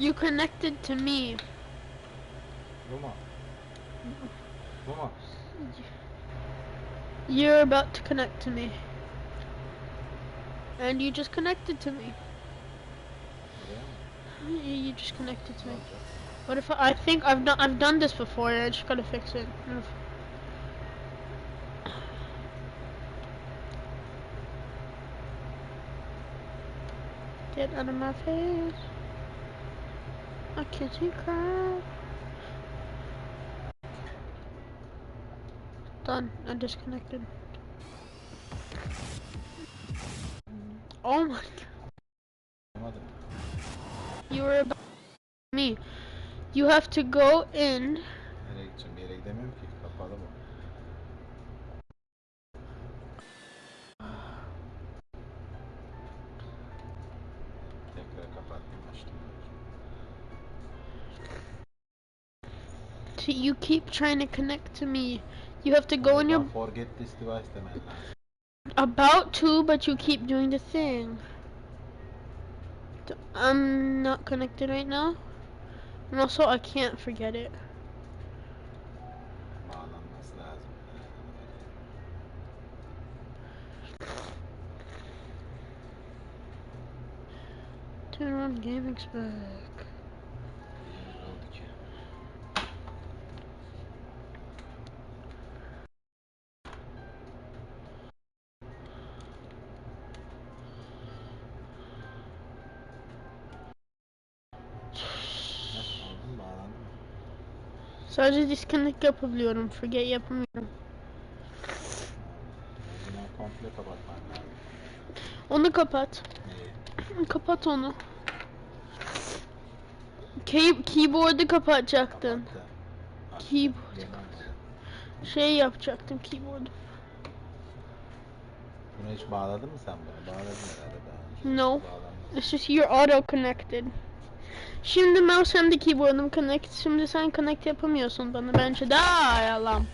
You connected to me. Roma. Roma. You're about to connect to me. And you just connected to me. Yeah. You just connected to me. Okay. What if I think I've done this before, I just gotta fix it. Get out of my face. A kitty crab. Done. I disconnected. Oh my god. Anlamadım. You were about me. You have to go in. Nereye gideceğim? Bir yere gidemiyorum ki. Kapalı bu. Tekrar kapattım açtım. You keep trying to connect to me. You have to go in your... Forget this device demen lazım. About to, but you keep doing the thing. I'm not connected right now. And also, I can't forget it. Bağlanması lazım. Turn on gaming spec. Oldu ki. Aldın bağlandın mı? Sadece disconnect yapabiliyorum. Forget yapamıyorum. O zaman komple kapatman lazım. Onu kapat. Neyi? Kapat onu. Keyboard'u kapatacaktın. Kapattı. Keyboard. Yeni olmadı. Şey yapacaktım keyboard'u. Bunu hiç bağladın mı sen bunu? Bağladın herhalde daha önce. No. Bağlandı. It's just you're auto connected. Şimdi mouse hem de keyboard'um connect. Şimdi sen connect yapamıyorsun bana. Bence daha yalan.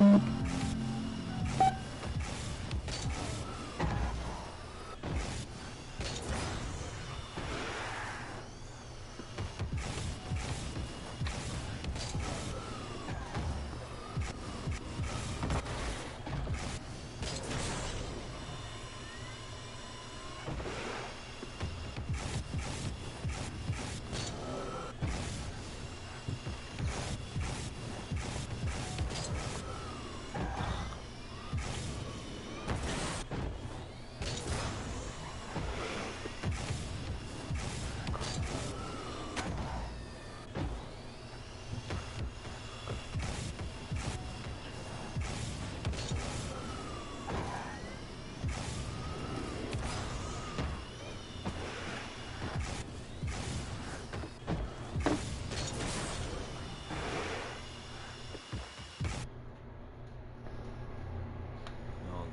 Ne oldu?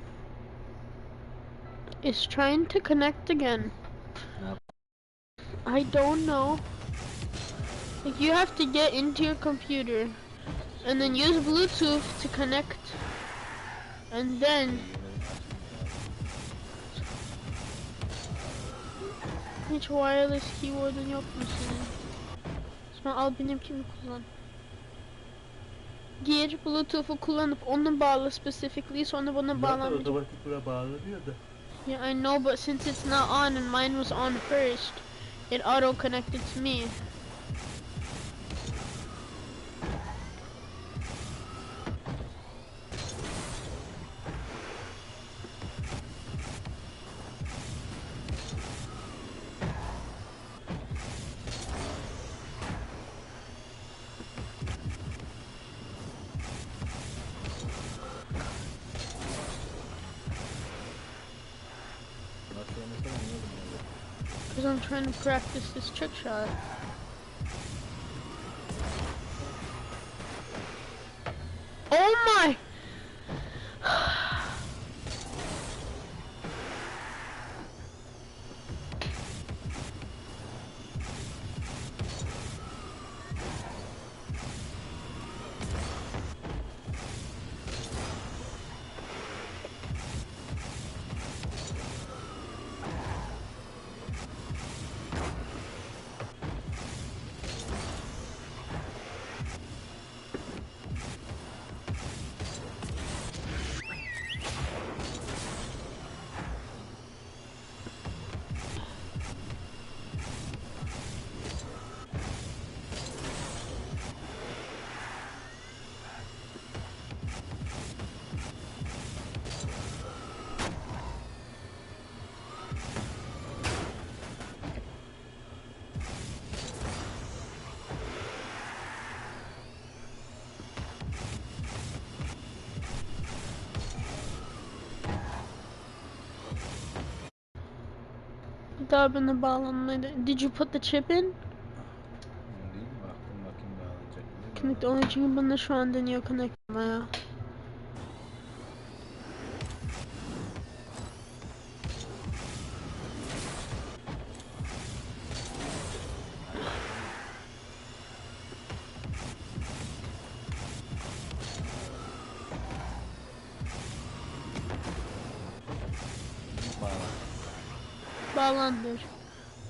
It's trying to connect again. Ne yap? I don't know. Like you have to get into your computer and then use Bluetooth to connect. And then hiç wireless keyboard'un yok mu senin? Sonra al benimkini kullan. Gir Bluetooth'u kullanıp onu bağla specifically, sonra bana bağlanmayacak. Otomatik buna bağlanıyor da. Yeah, I know, but since it's not on and mine was on first, it auto connected to me. Nasıl because I'm trying to practice this trick shot. Oh my! Daha bana bağlanmaydı. Did you put the chip in? Değil mi? Baktım bakayım bağlanacak mı? Connect only çünkü bana şu an deniyor connect olmaya. Bağlandır.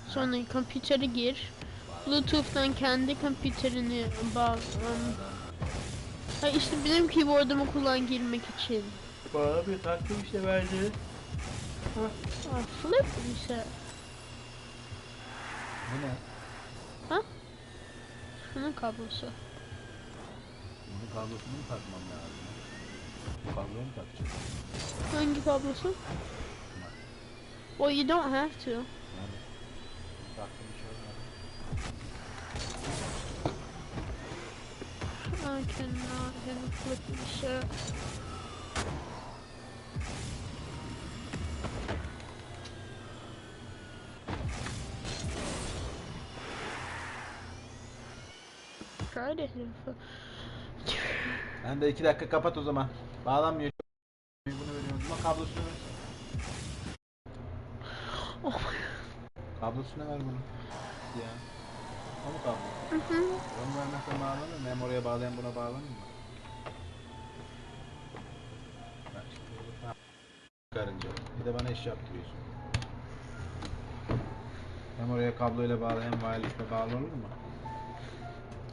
Sonra kompütere gir. Bluetooth'tan kendi kompüterini bağlan. Ha işte benim keyboardumu kullan girmek için. Bana bir taktım işte bence. Flip ise. Bu ne? Ha? Şunun kablosu. Bunun kablosunu mu takmam lazım? Bu kabloyu mu takacağız? Hangi kablosu? Well, you don't have to. Yani taktım hiç olmadı. I cannot hit a flip reset. Try to hit a flip. Ben de 2 dakika kapat o zaman. Bağlanmıyor. Bunu veriyorum o zaman kablosunu ver. Oh my. Kablosunu ver bunu. Ya. O mu kablo? Onu vermezsen bağlanır mı? Hem oraya bağlayan buna bağlanır mı? Bak şimdi burada karınca. Bir de bana iş yaptırıyorsun. Hem oraya kabloyla bağlı hem wireless'la bağlı olur mu?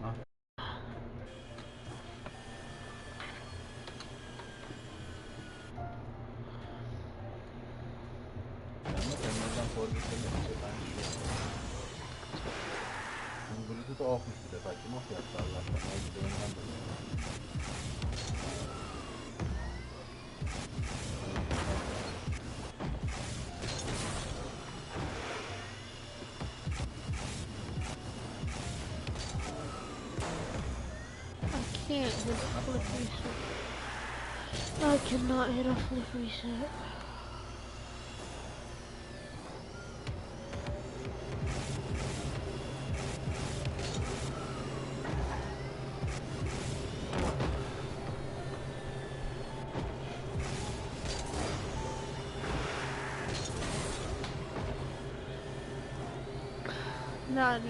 Ah. Sen oradan forget'ten yapacak aynı şey. Bluetooth off'muş bir defa. Kim off yaptı Allah'tan? Belki de ondan dolayı. I can't hit a flip reset. I cannot hit a flip reset. That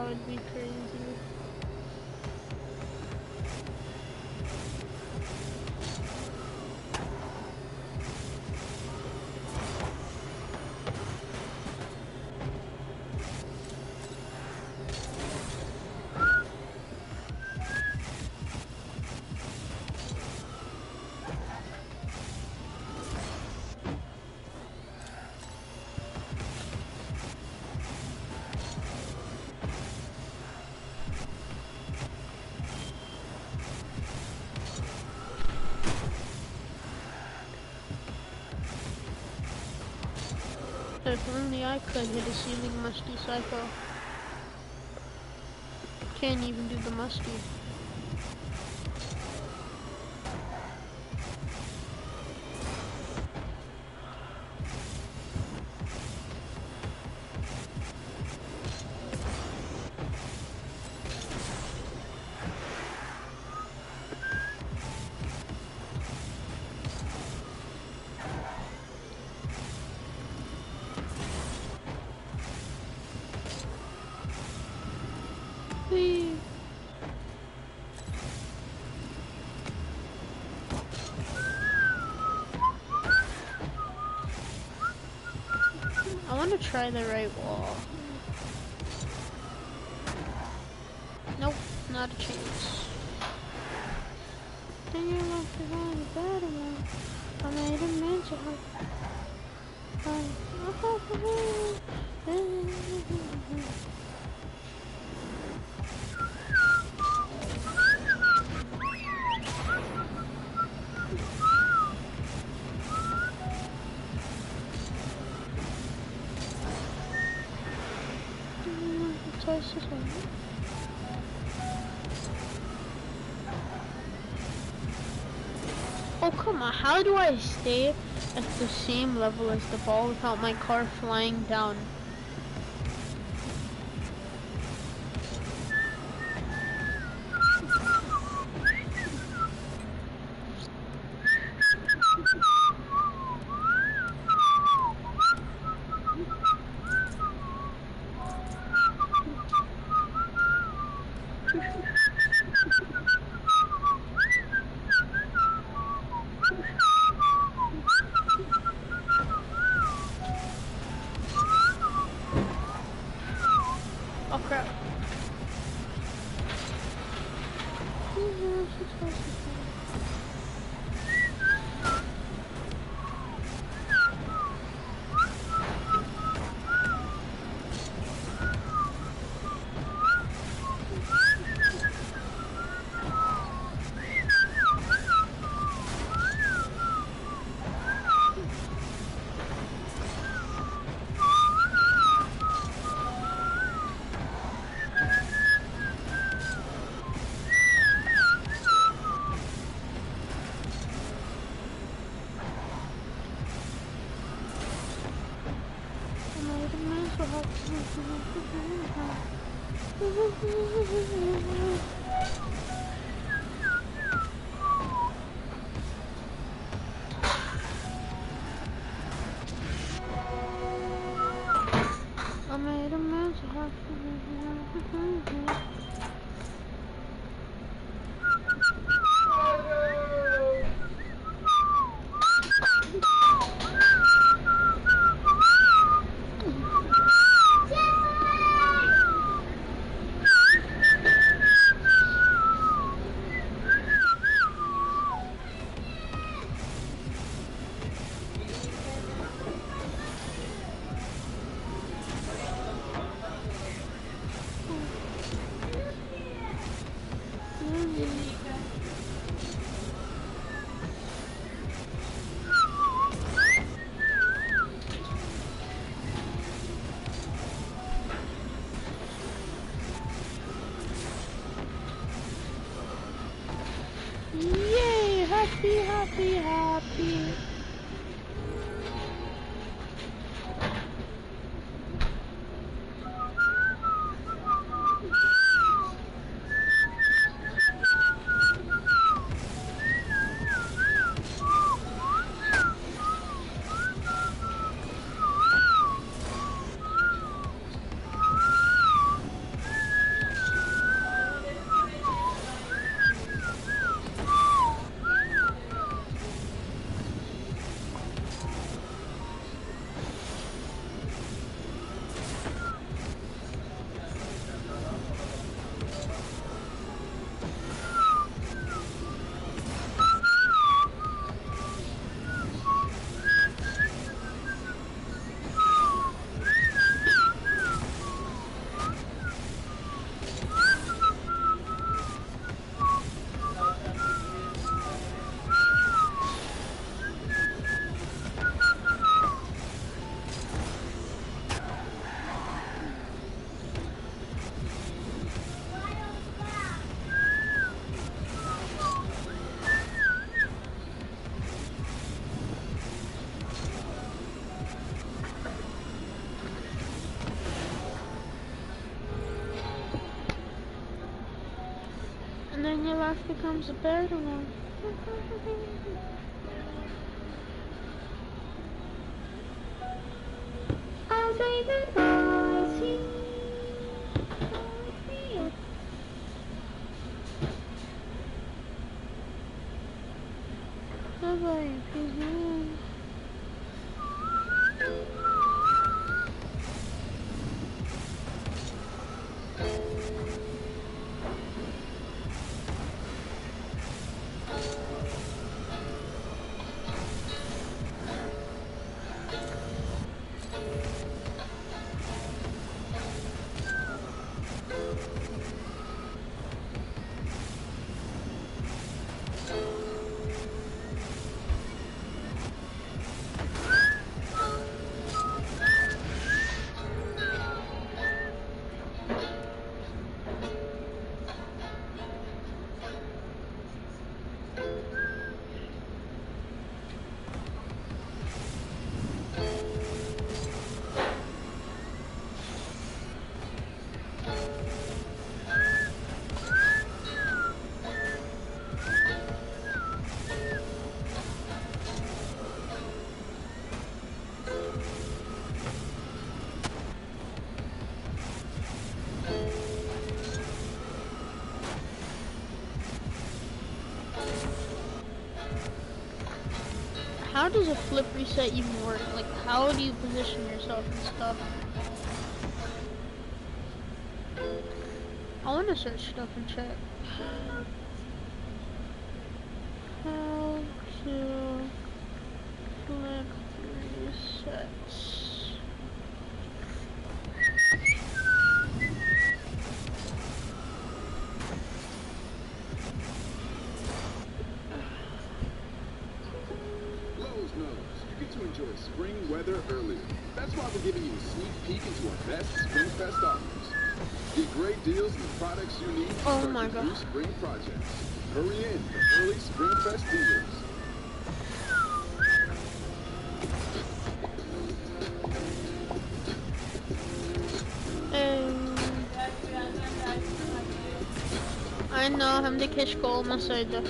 would be crazy. If only I could hit a ceiling musty psycho. Can't even do the musty. Whee! I want to try the right wall. Nope, not a chance. Then you're left behind a better one. I made a mental Oh, come on. How do I stay at the same level as the ball without my car flying down? Oh, crap. I made a mess of Yay! Happy, happy, happy. And then your life becomes a better one. I'll say goodbye. How does a flip reset even work? Like, how do you position yourself and stuff? I want to search stuff in chat. How to flip resets. Enjoy spring weather earlier. That's why we're giving you a sneak peek into our best Spring Fest offers. Get great deals and the products you need to start your new spring projects. Hurry in for early Spring Fest deals. I know, I'm the Kishko Masada.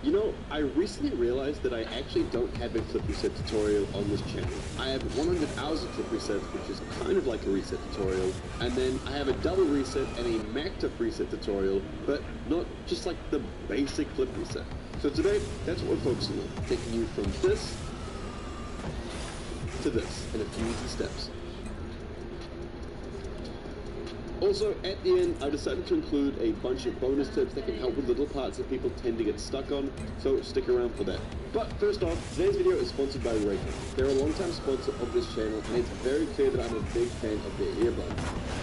You know, I recently realized that I actually don't have a flip reset tutorial on this channel. I have 100 hours of flip resets, which is kind of like a reset tutorial, and then I have a double reset and a maxed up reset tutorial, but not just like the basic flip reset. So today, that's what we're focusing on, taking you from this to this in a few easy steps. Also, at the end, I decided to include a bunch of bonus tips that can help with little parts that people tend to get stuck on, so stick around for that. But first off, today's video is sponsored by Raycon. They're a long-time sponsor of this channel, and it's very clear that I'm a big fan of their earbuds.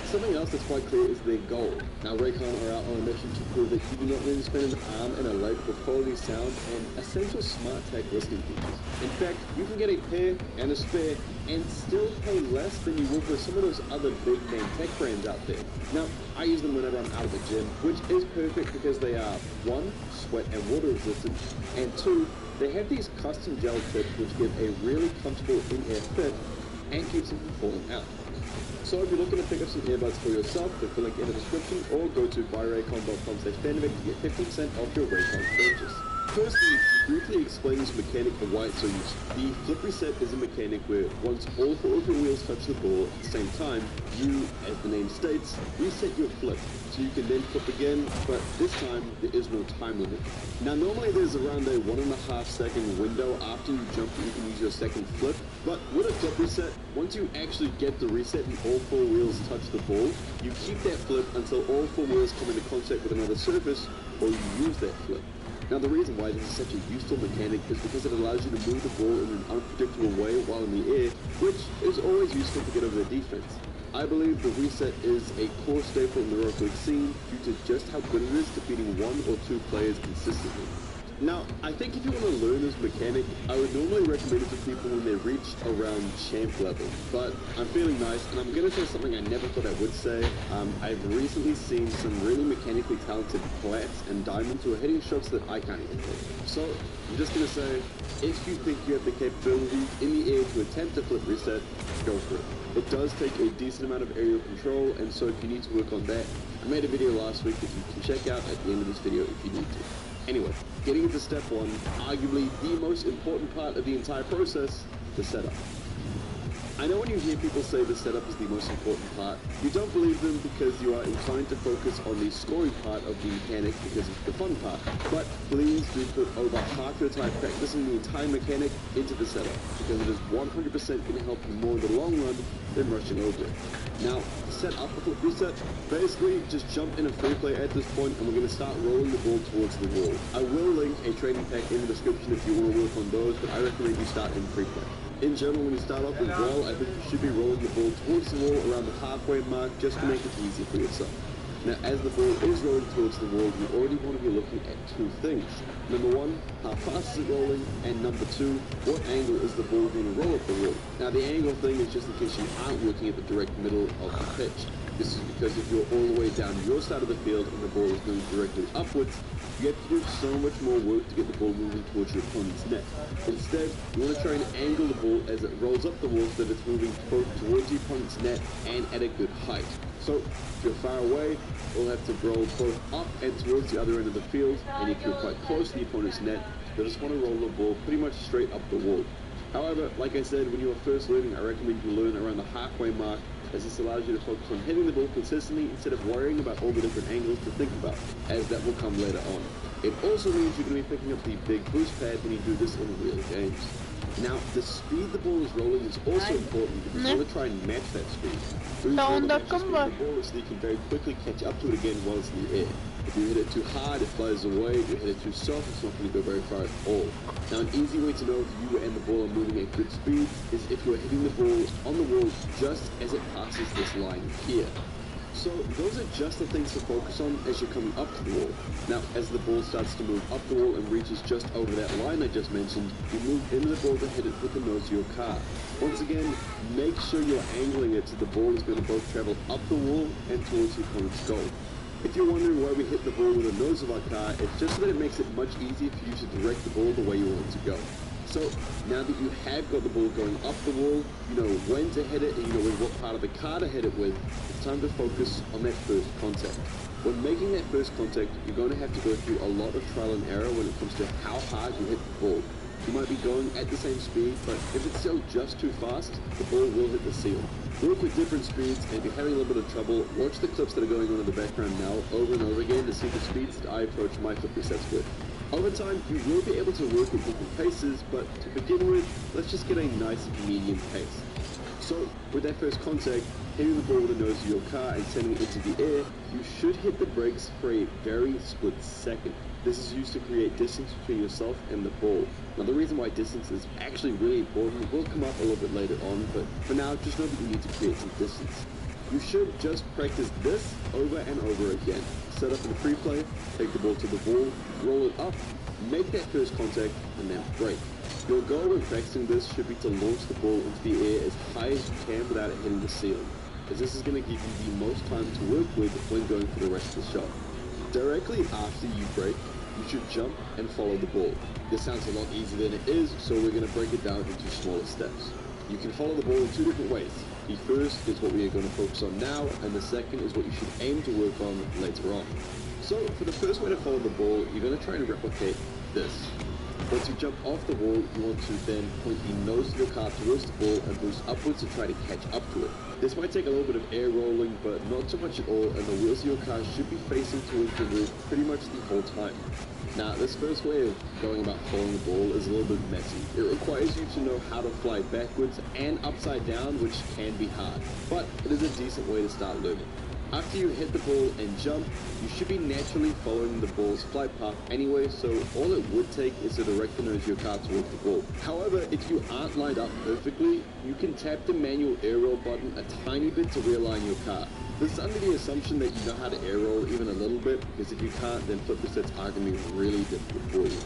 Something else that's quite clear is their goal. Now, Raycon are out on a mission to prove that you do not need to spend an arm and a leg for quality sound and essential smart tech listening features. In fact, you can get a pair and a spare and still pay less than you would with some of those other big name tech brands out there. Now, I use them whenever I'm out of the gym, which is perfect because they are 1, sweat and water resistant, and 2, they have these custom gel tips which give a really comfortable in-ear fit and keeps them from falling out. So if you're looking to pick up some earbuds for yourself, click the link in the description or go to buyraycon.com/Benedict to get 15% off your Raycon purchase. Firstly, to briefly explain this mechanic and why it's so useful. The flip reset is a mechanic where once all 4 of your wheels touch the ball at the same time, you, as the name states, reset your flip. So you can then flip again, but this time there is no time limit. Now normally there's around a 1.5 second window after you jump that you can use your second flip, but with a flip reset, once you actually get the reset and all 4 wheels touch the ball, you keep that flip until all 4 wheels come into contact with another surface, or you use that flip. Now the reason why this is such a useful mechanic is because it allows you to move the ball in an unpredictable way while in the air, which is always useful to get over the defense. I believe the reset is a core staple in the Rocket League scene due to just how good it is to beating 1 or 2 players consistently. Now, I think if you want to learn this mechanic, I would normally recommend it to people when they reach around champ level. But I'm feeling nice, and I'm going to say something I never thought I would say. I've recently seen some really mechanically talented plats and diamonds who are hitting shots that I can't even hit. So, I'm just going to say, if you think you have the capability in the air to attempt a flip reset, go for it. It does take a decent amount of aerial control, and so if you need to work on that, I made a video last week that you can check out at the end of this video if you need to. Anyway, getting into step 1, arguably the most important part of the entire process, the setup. I know when you hear people say the setup is the most important part, you don't believe them because you are inclined to focus on the scoring part of the mechanic because it's the fun part. But please do put over half your time practicing the entire mechanic into the setup, because it is 100% going to help you more in the long run than rushing over it. Now, to set up a flip reset, basically just jump in a free play at this point and we're going to start rolling the ball towards the wall. I will link a training pack in the description if you want to work on those, but I recommend you start in free play. In general, when you start off as well, I think you should be rolling the ball towards the wall around the halfway mark just to make it easy for yourself. Now, as the ball is rolling towards the wall, you already want to be looking at two things. Number one, how fast is it rolling? And number two, what angle is the ball going to roll up the wall? Now, the angle thing is just in case you aren't working at the direct middle of the pitch. This is because if you're all the way down your side of the field and the ball is going directly upwards, you have to do so much more work to get the ball moving towards your opponent's net. Instead, you want to try and angle the ball as it rolls up the wall so that it's moving both towards the opponent's net and at a good height. So, if you're far away, you'll have to roll both up and towards the other end of the field, and if you're quite close to the opponent's net, you'll just want to roll the ball pretty much straight up the wall. However, like I said, when you are first learning, I recommend you learn around the halfway mark, as this allows you to focus on hitting the ball consistently instead of worrying about all the different angles to think about, as that will come later on. It also means you're going to be picking up the big boost pad when you do this in real games. Now, the speed the ball is rolling is also important because you want to try and match that speed. So you want to match the speed of the ball so you can very quickly catch up to it again while it's in the air. If you hit it too hard, it flies away. If you hit it too soft, it's not going to go very far at all. Now, an easy way to know if you and the ball are moving at good speed is if you're hitting the ball on the wall just as it passes this line here. So those are just the things to focus on as you're coming up to the wall. Now, as the ball starts to move up the wall and reaches just over that line I just mentioned, you move into the ball to hit it with the nose of your car. Once again, make sure you're angling it so the ball is going to both travel up the wall and towards your opponent's goal. If you're wondering why we hit the ball with the nose of our car, it's just so that it makes it much easier for you to direct the ball the way you want it to go. So, now that you have got the ball going up the wall, you know when to hit it and you know what part of the car to hit it with, it's time to focus on that first contact. When making that first contact, you're going to have to go through a lot of trial and error when it comes to how hard you hit the ball. You might be going at the same speed, but if it's still just too fast, the ball will hit the seal. Work with different speeds, and if you're having a little bit of trouble, watch the clips that are going on in the background now over and over again to see the speeds that I approach my flip resets with. Over time, you will be able to work with different paces, but to begin with, let's just get a nice medium pace. So, with that first contact, hitting the ball with the nose of your car and sending it into the air, you should hit the brakes for a very split second. This is used to create distance between yourself and the ball. Now, the reason why distance is actually really important will come up a little bit later on, but for now, just know that you need to create some distance. You should just practice this over and over again. Set up in a free play, take the ball to the wall, roll it up, make that first contact, and then break. Your goal when practicing this should be to launch the ball into the air as high as you can without it hitting the ceiling, as this is going to give you the most time to work with when going for the rest of the shot. Directly after you break, you should jump and follow the ball. This sounds a lot easier than it is, so we're going to break it down into smaller steps. You can follow the ball in two different ways. The first is what we are going to focus on now, and the second is what you should aim to work on later on. So, for the first way to follow the ball, you're going to try and replicate this. Once you jump off the wall, you want to then point the nose of your car towards the ball and boost upwards to try to catch up to it. This might take a little bit of air rolling, but not so much at all, and the wheels of your car should be facing towards the roof pretty much the whole time. Now, this first way of going about following the ball is a little bit messy. It requires you to know how to fly backwards and upside down, which can be hard, but it is a decent way to start learning. After you hit the ball and jump, you should be naturally following the ball's flight path anyway, so all it would take is to direct the nose of your car towards the ball. However, if you aren't lined up perfectly, you can tap the manual air roll button a tiny bit to realign your car. This is under the assumption that you know how to air roll even a little bit, because if you can't, then flip resets are going to be really difficult for you.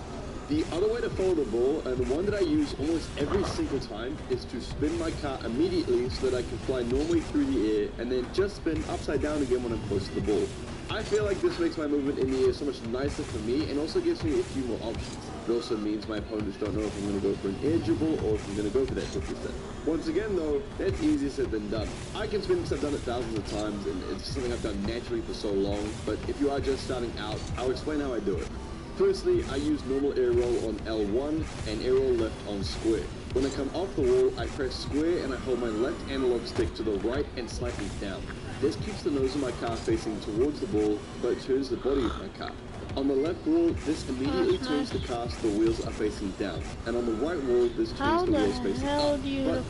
The other way to follow the ball, and the one that I use almost every single time, is to spin my car immediately so that I can fly normally through the air and then just spin upside down again when I'm close to the ball. I feel like this makes my movement in the air so much nicer for me and also gives me a few more options. It also means my opponents don't know if I'm going to go for an air dribble or if I'm going to go for that flip reset. Once again though, that's easier said than done. I can spin because I've done it thousands of times and it's something I've done naturally for so long, but if you are just starting out, I'll explain how I do it. Firstly, I use normal air roll on L1 and air roll left on square. When I come off the wall, I press square and I hold my left analog stick to the right and slightly down. This keeps the nose of my car facing towards the ball, but it turns the body of my car. On the left wall, this immediately turns the car so the wheels are facing down. And on the right wall, this turns the wheels facing up.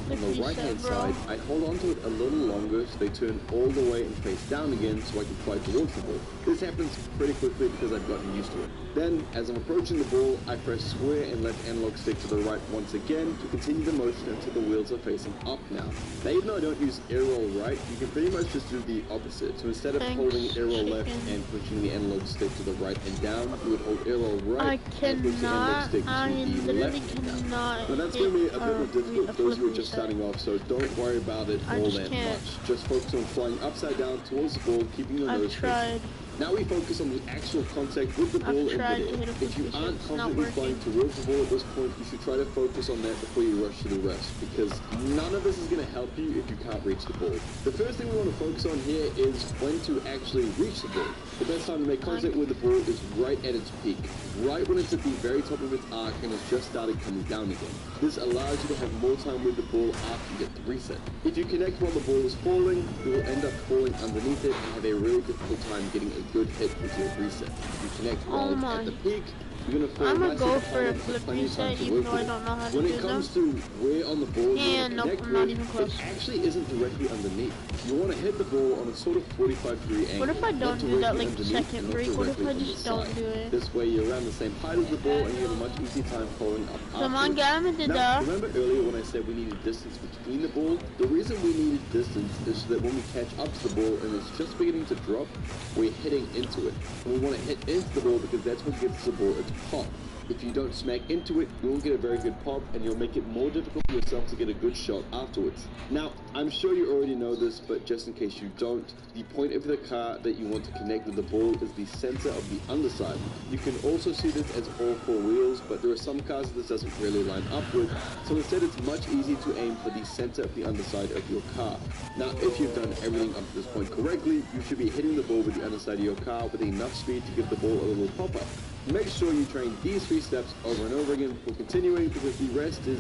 But on the right-hand side, I hold on to it a little longer so they turn all the way and face down again so I can fly towards the ball. This happens pretty quickly because I've gotten used to it. Then, as I'm approaching the ball, I press square and left analog stick to the right once again to continue the motion until the wheels are facing up now. Now, even though I don't use air roll right, you can pretty much just do the opposite. So instead of holding air roll left and pushing the analog stick to the right and down, you would hold air roll right and push the analog stick to the left and down. Now that's going to be a bit more difficult for those who are just starting off, so don't worry about it all that much. Just focus on flying upside down towards the ball, keeping your nose facing. Now we focus on the actual contact with the ball in midair. If you aren't confidently flying towards the ball at this point, you should try to focus on that before you rush to the rest, because none of this is going to help you if you can't reach the ball. The first thing we want to focus on here is when to actually reach the ball. The best time to make contact with the ball is right at its peak, right when it's at the very top of its arc and it's just started coming down again. This allows you to have more time with the ball after you get the reset. If you connect while the ball is falling, you will end up falling underneath it and have a really difficult time getting a good hit with your reset. If you connect while it's at the peak, you're going to fall. I'm going to go for a flip reset even though I don't know how to do them. When it comes to where on the ball you nope, connect I'm not even close. it actually isn't directly underneath. You want to hit the ball on a sort of 45-degree angle. What if I don't do that like second break? What if I just don't do it? This way you're around the same height as the ball and you have a much easier time following up. Come on, Gavin, did that. Remember earlier when I said we needed distance between the ball? The reason we needed distance is so that when we catch up to the ball and it's just beginning to drop, we're hitting into it. And we want to hit into the ball because that's what gives the ball its pop. If you don't smack into it, you won't get a very good pop and you'll make it more difficult for yourself to get a good shot afterwards. Now, I'm sure you already know this, but just in case you don't, the point of the car that you want to connect with the ball is the center of the underside. You can also see this as all four wheels, but there are some cars that this doesn't really line up with, so instead it's much easier to aim for the center of the underside of your car. Now, if you've done everything up to this point correctly, you should be hitting the ball with the underside of your car with enough speed to give the ball a little pop-up. Make sure you train these 3 steps over and over again before continuing, because the rest is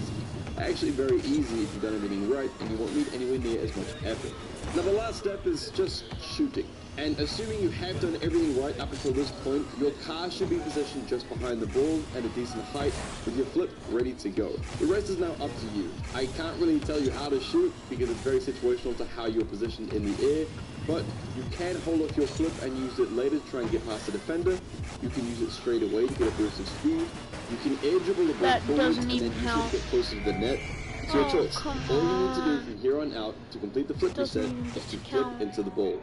actually very easy if you've done everything right and you won't need anywhere near as much effort. Now the last step is just shooting. And assuming you have done everything right up until this point, your car should be positioned just behind the ball at a decent height with your flip ready to go. The rest is now up to you. I can't really tell you how to shoot because it's very situational to how you're positioned in the air, but you can hold off your flip and use it later to try and get past the defender. You can use it straight away to get a burst of speed. You can air dribble the ball forward and then use it to get closer to the net. It's your choice. All you need to do from here on out to complete the flip reset is to flip into the ball.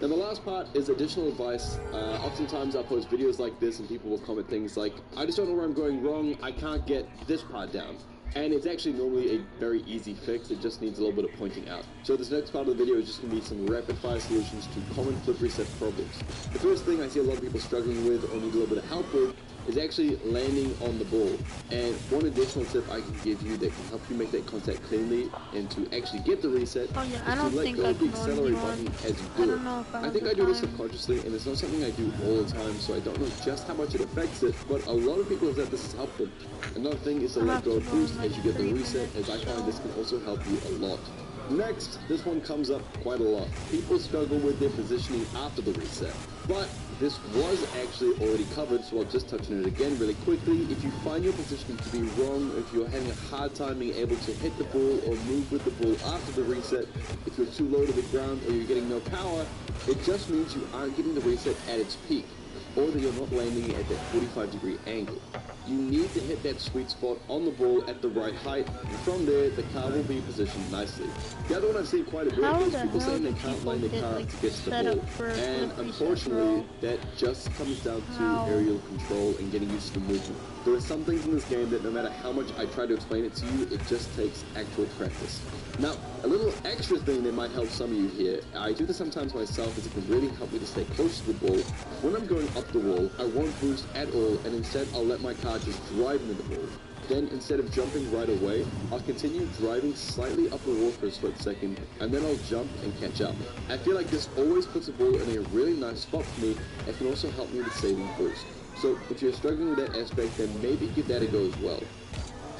Now the last part is additional advice. Oftentimes I'll post videos like this and people will comment things like, I just don't know where I'm going wrong, I can't get this part down. And it's actually normally a very easy fix, it just needs a little bit of pointing out. So this next part of the video is just going to be some rapid fire solutions to common flip reset problems. The first thing I see a lot of people struggling with or need a little bit of help with is actually landing on the ball. And one additional tip I can give you that can help you make that contact cleanly and to actually get the reset is to let go of the accelerate button as you do it. I think I do this subconsciously and it's not something I do all the time, so I don't know just how much it affects it, but a lot of people have said this has helped them. Another thing is to let go of boost as you get the reset, as I find this can also help you a lot. Next, this one comes up quite a lot. People struggle with their positioning after the reset, but this was actually already covered, so I'll just touch on it again really quickly. If you find your positioning to be wrong, if you're having a hard time being able to hit the ball or move with the ball after the reset, if you're too low to the ground or you're getting no power, it just means you aren't getting the reset at its peak, or that you're not landing at that 45-degree angle. You need to hit that sweet spot on the ball at the right height, and from there, the car will be positioned nicely. The other one I've seen quite a bit is people saying they can't line the car up to get to the ball. And unfortunately, that just comes down to aerial control and getting used to the movement. There are some things in this game that no matter how much I try to explain it to you, it just takes actual practice. Now, a little extra thing that might help some of you here, I do this sometimes myself, is it can really help me to stay close to the ball. When I'm going up the wall, I won't boost at all, and instead I'll let my car just drive into the ball. Then, instead of jumping right away, I'll continue driving slightly up the wall for a split second, and then I'll jump and catch up. I feel like this always puts the ball in a really nice spot for me, and can also help me with saving boost. So, if you're struggling with that aspect, then maybe give that a go as well.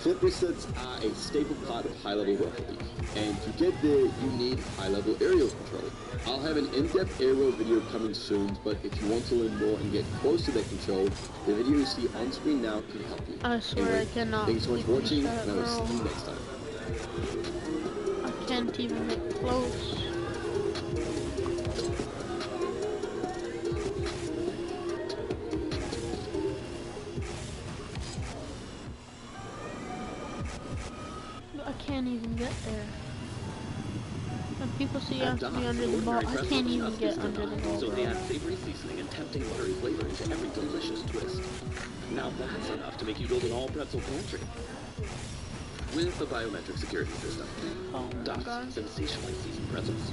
Flip resets are a staple part of high-level Rocket League, and to get there, you need high-level aerial control. I'll have an in-depth aerial video coming soon, but if you want to learn more and get close to that control, the video you see on screen now can help you. I swear Anyway, I cannot. thanks so much for watching, that, and I will see bro. you next time. I can't even get close. I can't even get there. When people say you have to be under the ball, I can't even get under the ball, So they bro. add savory seasoning and tempting buttery flavor into every delicious twist. Now that's enough to make you build an all-pretzel pantry. With the biometric security system. Oh my Duff's god. sensationally seasoned pretzels.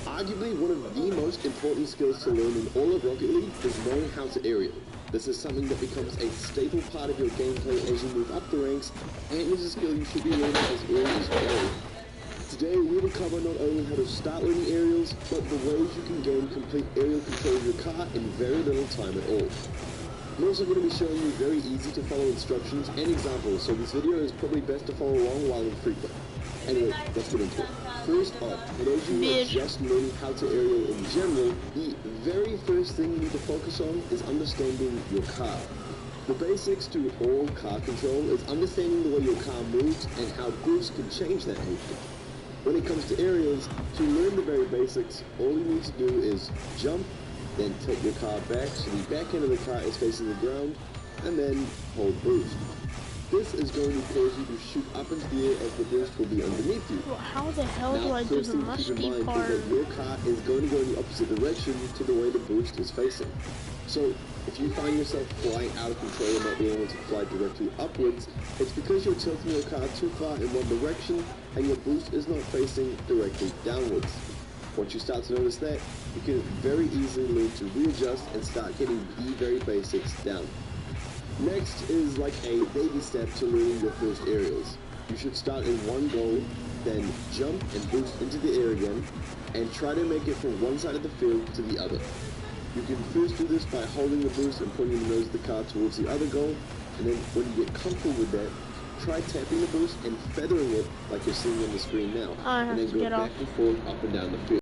Arguably one of the most important skills to learn in all of Rocket League is knowing how to aerial. This is something that becomes a staple part of your gameplay as you move up the ranks, and is a skill you should be learning as early as possible. Today we will cover not only how to start learning aerials, but the ways you can gain complete aerial control of your car in very little time at all. I'm also going to be showing you very easy to follow instructions and examples, so this video is probably best to follow along while in free play. Anyway, let's get into it. First off, for those of you who are just learning how to aerial in general, the very first thing you need to focus on is understanding your car. The basics to all car control is understanding the way your car moves and how boost can change that movement. When it comes to aerials, to learn the very basics, all you need to do is jump, then tilt your car back so the back end of the car is facing the ground, and then hold boost. This is going to cause you to shoot up into the air as the boost will be underneath you. Bro, how the hell do Now, I do first the thing to keep musty in mind part? is that your car is going to go in the opposite direction to the way the boost is facing. So, if you find yourself flying out of control and not being able to fly directly upwards, it's because you're tilting your car too far in one direction and your boost is not facing directly downwards. Once you start to notice that, you can very easily learn to readjust and start getting the very basics down. Next is like a baby step to learning your first aerials. You should start in one goal, then jump and boost into the air again, and try to make it from one side of the field to the other. You can first do this by holding the boost and pointing the nose of the car towards the other goal, and then when you get comfortable with that, try tapping the boost and feathering it like you're seeing on the screen now, I have and then to go get back off. and forth up and down the field.